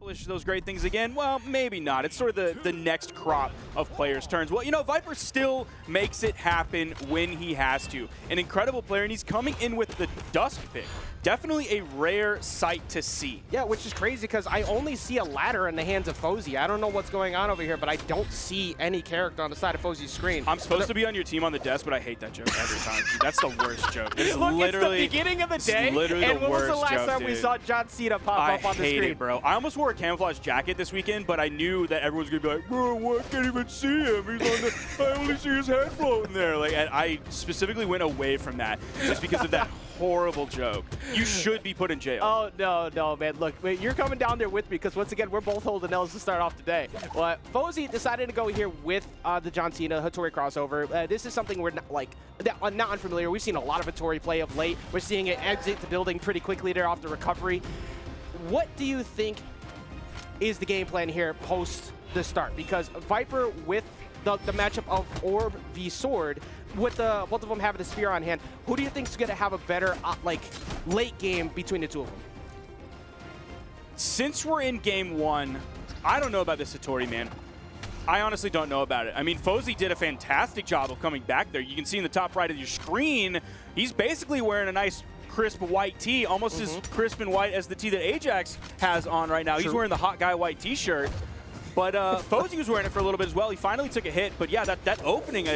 accomplish those great things again? Well, maybe not. It's sort of the next crop of players' turns. Well, you know, VipR still makes it happen when he has to. An incredible player, and he's coming in with the Dusk pick. Definitely a rare sight to see. Yeah, which is crazy because I only see a ladder in the hands of Fozey. I don't know what's going on over here, but I don't see any character on the side of Fozey's screen. I'm supposed to be on your team on the desk, but I hate that joke every time. Dude, that's the worst joke. It's Look, literally it's the beginning of the day, literally and when was the last joke, time we dude. saw John Cena pop up on the screen? I hate it, bro. I almost wore a camouflage jacket this weekend, but I knew that everyone's going to be like, bro, I can't even see him. He's on the, I only see his head floating there. Like, and I specifically went away from that just because of that horrible joke. You should be put in jail. Oh, no, man. Look, you're coming down there with me because, once again, we're both holding L's to start off today. But Fozey decided to go here with the John Cena Hattori crossover. This is something we're not unfamiliar. We've seen a lot of Hattori play of late. We're seeing it exit the building pretty quickly there off the recovery. What do you think is the game plan here post the start? Because VipR with the matchup of Orb v Sword, with both of them having the spear on hand, who do you think is going to have a better late game between the two of them? Since we're in game one, I don't know about this Hattori, man. I honestly don't know about it. I mean, Fozey did a fantastic job of coming back there. You can see in the top right of your screen, he's basically wearing a nice crisp white tee, almost as crisp and white as the tee that Ajax has on right now. True. He's wearing the hot guy white t-shirt. But Fozey was wearing it for a little bit as well. He finally took a hit, but yeah, that opening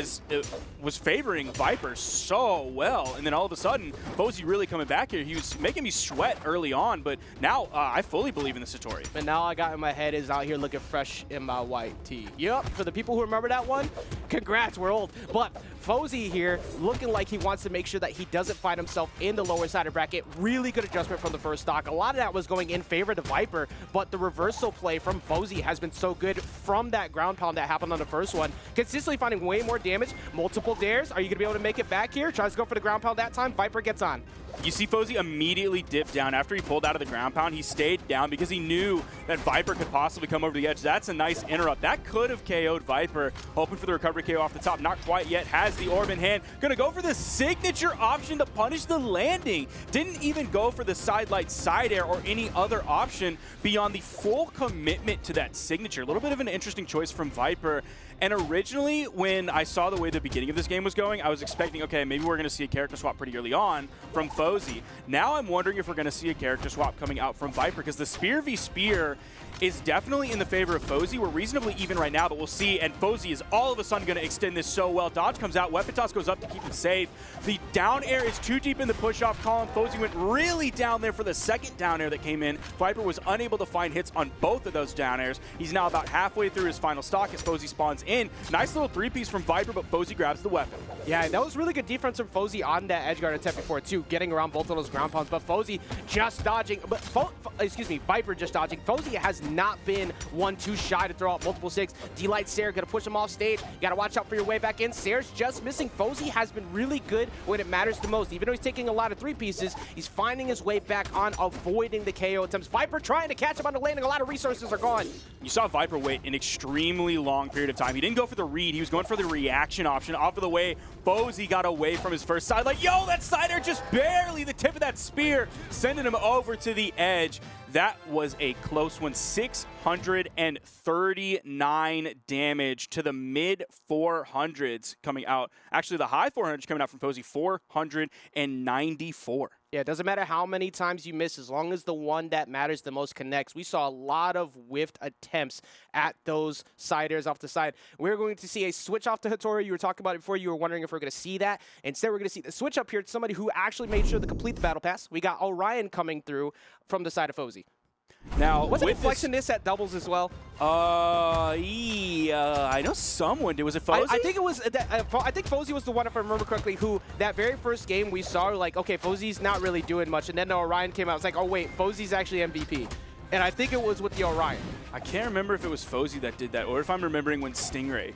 was favoring VipR so well. And then all of a sudden, Fozey really coming back here. He was making me sweat early on, but now I fully believe in the Hattori. And now I got in my head is out here looking fresh in my white tee. Yep, for the people who remember that one, congrats, we're old. But Fozey here looking like he wants to make sure that he doesn't find himself in the lower side of bracket. Really good adjustment from the first stock. A lot of that was going in favor of VipR, but the reversal play from Fozey has been so good from that ground pound that happened on the first one. Consistently finding way more damage, multiple dares. Are you going to be able to make it back here? Tries to go for the ground pound that time. VipR gets on. You see Fozey immediately dip down. After he pulled out of the ground pound, he stayed down because he knew that VipR could possibly come over the edge. That's a nice interrupt. That could have KO'd VipR. Hoping for the recovery KO off the top. Not quite yet. Has the orb in hand. Gonna go for the signature option to punish the landing. Didn't even go for the side light side air or any other option beyond the full commitment to that signature. A little bit of an interesting choice from VipR. And originally, when I saw the way the beginning of this game was going, I was expecting, okay, maybe we're going to see a character swap pretty early on from Fozey. Now I'm wondering if we're going to see a character swap coming out from VipR, because the Spear v Spear is definitely in the favor of Fozey. We're reasonably even right now, but we'll see. And Fozey is all of a sudden going to extend this so well. Dodge comes out. Weapon toss goes up to keep him safe. The down air is too deep in the push-off column. Fozey went really down there for the second down air that came in. VipR was unable to find hits on both of those down airs. He's now about halfway through his final stock as Fozey spawns in. Nice little three-piece from VipR, but Fozey grabs the weapon. Yeah, that was really good defense from Fozey on that edge guard attempt before, too, getting around both of those ground pounds. But Fozey just dodging, but VipR just dodging. Fozey has not been 1-2 shy to throw out multiple six. D-Light Sair gonna push him off stage. You gotta watch out for your way back in. Sair's just missing. Fozey has been really good when it matters the most. Even though he's taking a lot of three pieces, he's finding his way back on, avoiding the KO attempts. VipR trying to catch him on the landing. A lot of resources are gone. You saw VipR wait an extremely long period of time. He didn't go for the read. He was going for the reaction option. Off of the way, Fozey got away from his first side. Like, yo, that side air just barely the tip of that spear, sending him over to the edge. That was a close one. 639 damage to the mid 400s coming out. Actually, the high 400s coming out from Fozey, 494. Yeah, it doesn't matter how many times you miss, as long as the one that matters the most connects. We saw a lot of whiffed attempts at those side airs off the side. We're going to see a switch off to Hattori. You were talking about it before. You were wondering if we're going to see that. Instead, we're going to see the switch up here to somebody who actually made sure to complete the battle pass. We got Orion coming through from the side of Fozey. Now, was it inflection this at doubles as well? Yeah, I know someone did. Was it Fozey? I think it was. I think Fozey was the one, if I remember correctly, who that very first game we saw, like, okay, Fozey's not really doing much, and then the Orion came out. It's like, oh wait, Fozey's actually MVP, and I think it was with the Orion. I can't remember if it was Fozey that did that, or if I'm remembering when Stingray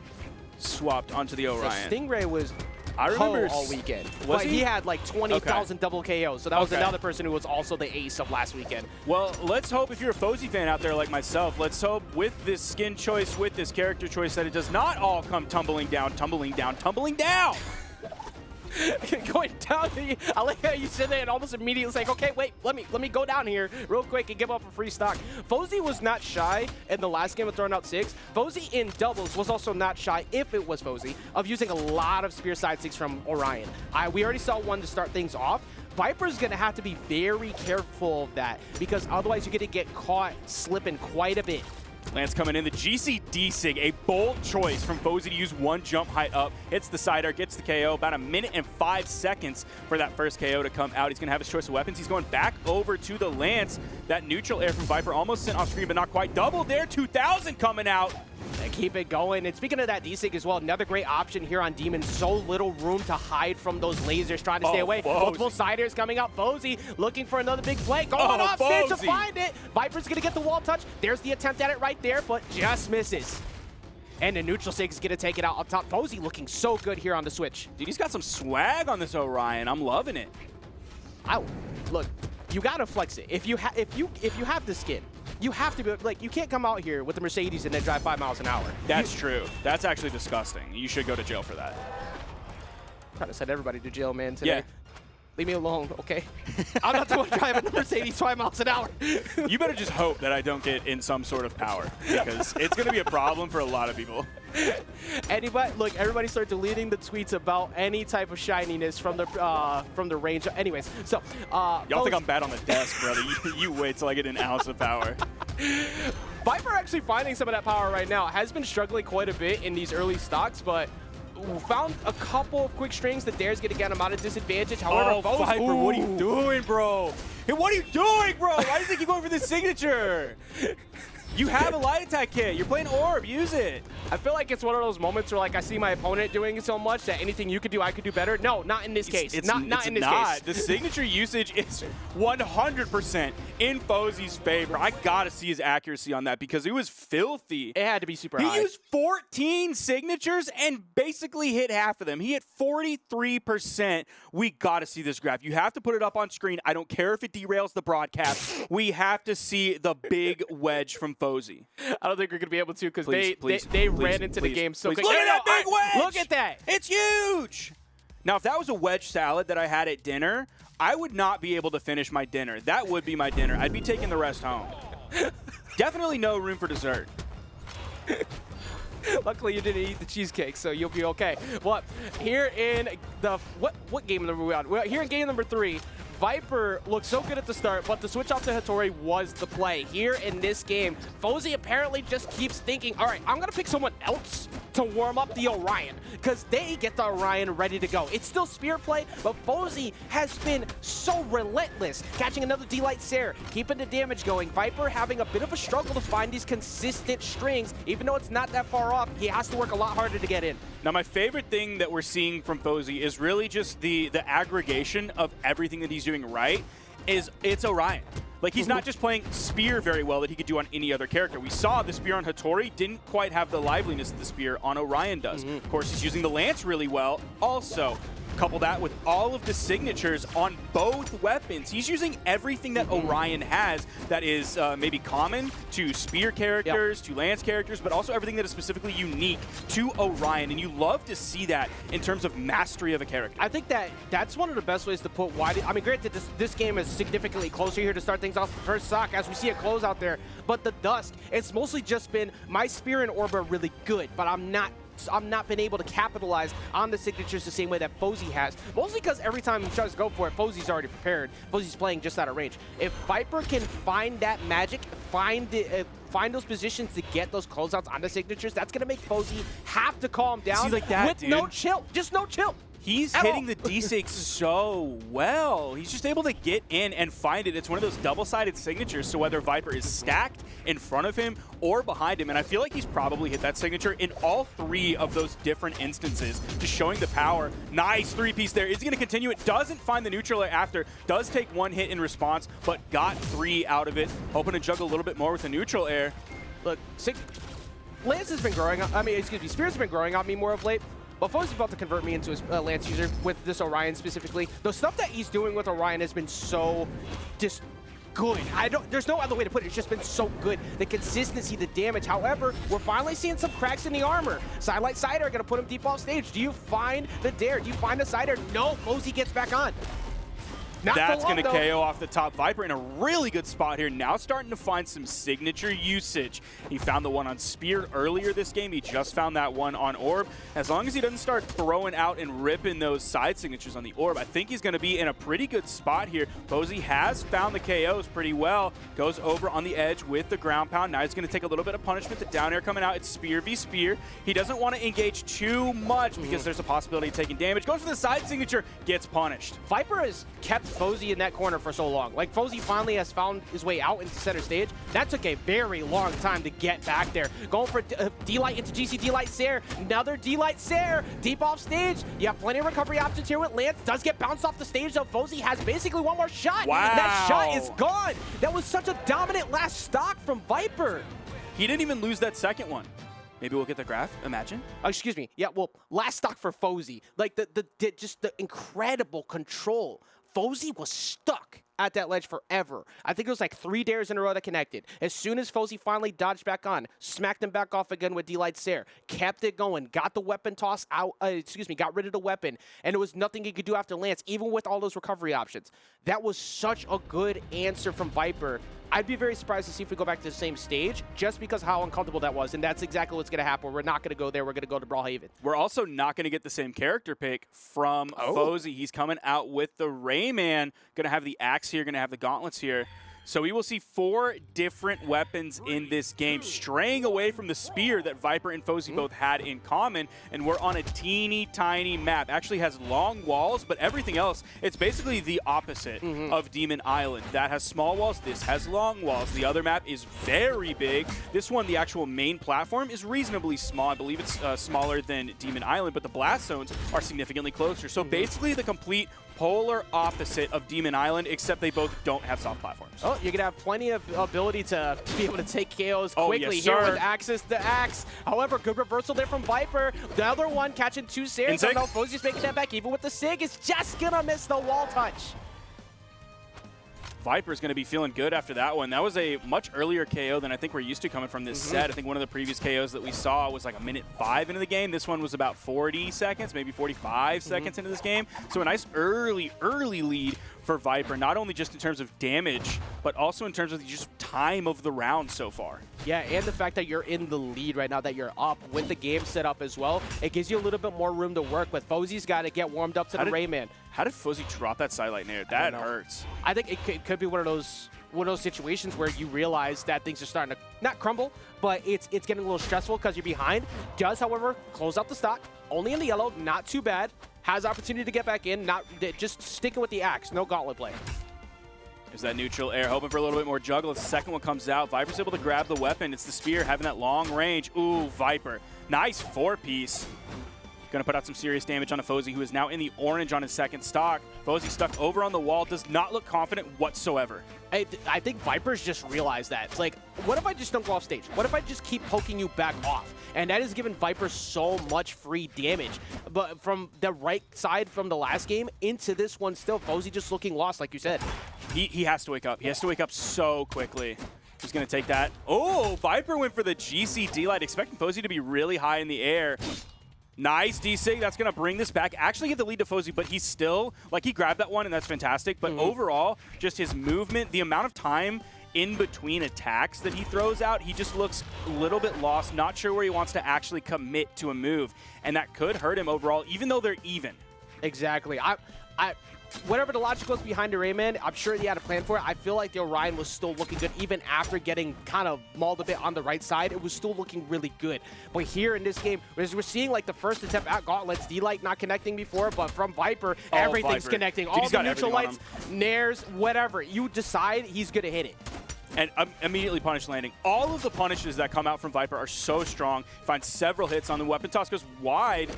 swapped onto the Orion. So Stingray was. I remember all weekend. Was he had like 20,000 double KOs, so that was Okay. another person who was also the ace of last weekend. Well, let's hope, if you're a Fozey fan out there like myself, let's hope with this skin choice, with this character choice, that it does not all come tumbling down, tumbling down, tumbling down. Going down, I like how you said that and almost immediately like, okay, wait, let me go down here real quick and give up a free stock. Fozey was not shy in the last game of throwing out 6. Fozey in doubles was also not shy, if it was Fozey, of using a lot of spear side 6 from Orion. We already saw one to start things off. VipR's going to have to be very careful of that, because otherwise you're going to get caught slipping quite a bit. Lance coming in, the GC Sig, a bold choice from Fozey to use one jump height up, hits the side air, gets the KO, about 1 minute and 5 seconds for that first KO to come out. He's going to have his choice of weapons. He's going back over to the Lance. That neutral air from VipR almost sent off screen, but not quite. Double there, 2000 coming out. And keep it going. And speaking of that D-Sig as well, another great option here on Demon. So little room to hide from those lasers, trying to stay away. Fozey. Multiple side airs coming out. Fozey looking for another big play. Going off stage to find it. VipR's going to get the wall touch. There's the attempt at it right there, but just misses. And the neutral Sig is going to take it out up top. Fozey looking so good here on the switch. Dude, he's got some swag on this Orion. I'm loving it. Look, you got to flex it. If you have the skin, you have to be like, you can't come out here with the Mercedes and then drive 5 miles an hour. That's true. That's actually disgusting. You should go to jail for that. I'm trying to send everybody to jail, man, today. Yeah. Leave me alone, okay? I'm not the one driving a Mercedes 5 miles an hour. You better just hope that I don't get in some sort of power, because it's going to be a problem for a lot of people. Look, everybody start deleting the tweets about any type of shininess from the range. Anyways, so y'all think I'm bad on the desk, brother? You wait till I get an ounce of power. VipR actually finding some of that power right now. Has been struggling quite a bit in these early stocks, but found a couple of quick strings that Dare's going to get him out of disadvantage. However, VipR, what are you doing, bro? Hey, what are you doing, bro? Why do you keep going for the signature? You have a light attack kit. You're playing Orb. Use it. I feel like it's one of those moments where, like, I see my opponent doing it so much that anything you could do, I could do better. No, not in this case. Not in this case. The signature usage is 100% in Fozey's favor. I got to see his accuracy on that, because it was filthy. It had to be super high. He used 14 signatures and basically hit half of them. He hit 43%. We got to see this graph. You have to put it up on screen. I don't care if it derails the broadcast. We have to see the big wedge from Fozey. I don't think we're going to be able to, because they ran into the game so quick. Look at that big wedge! Look at that! It's huge! Now, if that was a wedge salad that I had at dinner, I would not be able to finish my dinner. That would be my dinner. I'd be taking the rest home. Definitely no room for dessert. Luckily, you didn't eat the cheesecake, so you'll be okay. Well, here in the what game number are we on? Well, here in game number 3, VipR looked so good at the start, but the switch off to Hattori was the play. Here in this game, Fozey apparently just keeps thinking, all right, I'm going to pick someone else to warm up the Orion, because they get the Orion ready to go. It's still spear play, but Fozey has been so relentless, catching another D-Light Sair, keeping the damage going. VipR having a bit of a struggle to find these consistent strings. Even though it's not that far off, he has to work a lot harder to get in. Now, my favorite thing that we're seeing from Fozey is really just the aggregation of everything that he's doing right. It's Orion. Like, he's not just playing Spear very well that he could do on any other character. We saw the Spear on Hattori didn't quite have the liveliness that the Spear on Orion does. Of course, he's using the Lance really well. Also, couple that with all of the signatures on both weapons. He's using everything that Orion has that is maybe common to Spear characters, to Lance characters, but also everything that is specifically unique to Orion. And you love to see that in terms of mastery of a character. I think that's one of the best ways to put why. I mean, granted, this game is significantly closer here to start things off. First stock, as we see a close out there, but the Dusk, it's mostly just been my Spear and Orb are really good, but I'm not been able to capitalize on the signatures the same way that Fozey has. Mostly because every time he tries to go for it, Fozey's already prepared. Fozey's playing just out of range. If VipR can find that magic, find those positions to get those closeouts on the signatures, that's going to make Fozey have to calm down. See, like that, with dude. no chill. Just no chill. He's hitting the D-Sig so well. He's just able to get in and find it. It's one of those double-sided signatures, so whether VipR is stacked in front of him or behind him, and I feel like he's probably hit that signature in all 3 of those different instances, just showing the power. Nice 3-piece there. Is he going to continue it? Doesn't find the neutral air after. Does take 1 hit in response, but got 3 out of it. Hoping to juggle a little bit more with the neutral air. Look, Lance has been growing up. I mean, excuse me, Spear's been growing on me more of late. But Fozey's about to convert me into a Lance user with this Orion specifically. The stuff that he's doing with Orion has been so just good. There's no other way to put it. It's just been so good. The consistency, the damage. However, we're finally seeing some cracks in the armor. Sidelight Cider are going to put him deep off stage. Do you find the dare? Do you find the Cider? No, Fozey gets back on. That's going to KO off the top. VipR in a really good spot here. Now starting to find some signature usage. He found the one on Spear earlier this game. He just found that one on Orb. As long as he doesn't start throwing out and ripping those side signatures on the Orb, I think he's going to be in a pretty good spot here. Fozey has found the KOs pretty well. Goes over on the edge with the ground pound. Now he's going to take a little bit of punishment. The down air coming out. It's Spear v Spear. He doesn't want to engage too much because there's a possibility of taking damage. Goes for the side signature. Gets punished. VipR has kept Fozey in that corner for so long. Like, Fozey finally has found his way out into center stage. That took a very long time to get back there. Going for D-Light into GC D-Light Sair. Another D-Light Sair. Deep off stage. You have plenty of recovery options here with Lance. Does get bounced off the stage, though. Fozey has basically one more shot. Wow. And that shot is gone. That was such a dominant last stock from VipR. He didn't even lose that second one. Maybe we'll get the graph, imagine. Oh, excuse me. Yeah, well, last stock for Fozey. Like, just the incredible control. Fozey was stuck at that ledge forever. I think it was like 3 dares in a row that connected. As soon as Fozey finally dodged back on, smacked him back off again with D-Light Sair, kept it going, got the weapon toss out, got rid of the weapon, and it was nothing he could do after Lance, even with all those recovery options. That was such a good answer from VipR. I'd be very surprised to see if we go back to the same stage, just because how uncomfortable that was, and that's exactly what's going to happen. We're not going to go there. We're going to go to Brawlhalla. We're also not going to get the same character pick from Fozey. He's coming out with the Rayman. Going to have the axe here, going to have the gauntlets here. So we will see 4 different weapons in this game, straying away from the spear that VipR and Fozey both had in common, and we're on a teeny tiny map. Actually has long walls, but everything else, it's basically the opposite of Demon Island. That has small walls, this has long walls. The other map is very big. This one, the actual main platform, is reasonably small. I believe it's smaller than Demon Island, but the blast zones are significantly closer. So basically the complete polar opposite of Demon Island, except they both don't have soft platforms. Oh, you're going to have plenty of ability to be able to take KOs quickly yes, here sir. with access to axe. However, good reversal there from VipR. The other one catching 2 Sairs. I don't know if Fozey's making that back, even with the Sig. It's just going to miss the wall touch. VipR's going to be feeling good after that one. That was a much earlier KO than I think we're used to coming from this set. I think one of the previous KOs that we saw was like a minute 5 into the game. This one was about 40 seconds, maybe 45 seconds into this game. So a nice early lead for VipR, not only just in terms of damage, but also in terms of just time of the round so far. Yeah, and the fact that you're in the lead right now, that you're up with the game set up as well, it gives you a little bit more room to work with. Fozey's got to get warmed up to the Rayman. How did Fozey drop that sidelight nair? That hurts. I think it could be one of those situations where you realize that things are starting to not crumble, but it's getting a little stressful because you're behind. Does, however, close out the stock. Only in the yellow, not too bad. Has opportunity to get back in, not just sticking with the axe, no gauntlet play. There's that neutral air, hoping for a little bit more juggle. The second one comes out. VipR's able to grab the weapon. It's the spear having that long range. Ooh, VipR. Nice 4-piece. Going to put out some serious damage on a Fozey, who is now in the orange on his second stock. Fozey stuck over on the wall, does not look confident whatsoever. I think VipR's just realized that. It's like, what if I just don't go off stage? What if I just keep poking you back off? And that has given VipR so much free damage. But from the right side from the last game into this one still, Fozey just looking lost, like you said. He has to wake up. He has to wake up so quickly. He's going to take that. Oh, VipR went for the GC D-Light, expecting Fozey to be really high in the air. Nice D-Sig. That's going to bring this back. Actually get the lead to Fozey, but he's still, like, he grabbed that one, and that's fantastic. But overall, just his movement, the amount of time in between attacks that he throws out, he just looks a little bit lost, not sure where he wants to actually commit to a move. And that could hurt him overall, even though they're even. Exactly. Whatever the logic was behind the Rayman, I'm sure he had a plan for it. I feel like the Orion was still looking good, even after getting kind of mauled a bit on the right side. It was still looking really good. But here in this game, as we're seeing like the first attempt at Gauntlets, D-Light not connecting before, but from VipR, everything's connecting. All the neutral lights, nairs, whatever. You decide, he's going to hit it. And immediately punish landing. All of the punishes that come out from VipR are so strong. Finds several hits on the weapon toss, goes wide.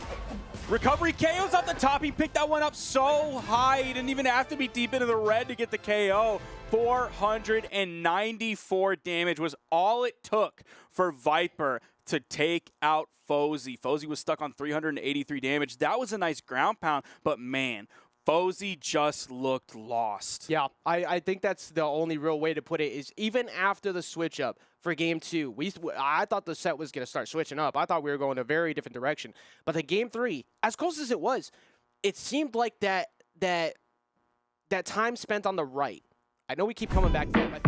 Recovery KOs off the top. He picked that one up so high. He didn't even have to be deep into the red to get the KO. 494 damage was all it took for VipR to take out Fozey. Fozey was stuck on 383 damage. That was a nice ground pound, but man, Fozey just looked lost. Yeah, I think that's the only real way to put it is even after the switch up for game 2, I thought the set was going to start switching up. I thought we were going a very different direction. But the game 3, as close as it was, it seemed like that time spent on the right. I know we keep coming back to it.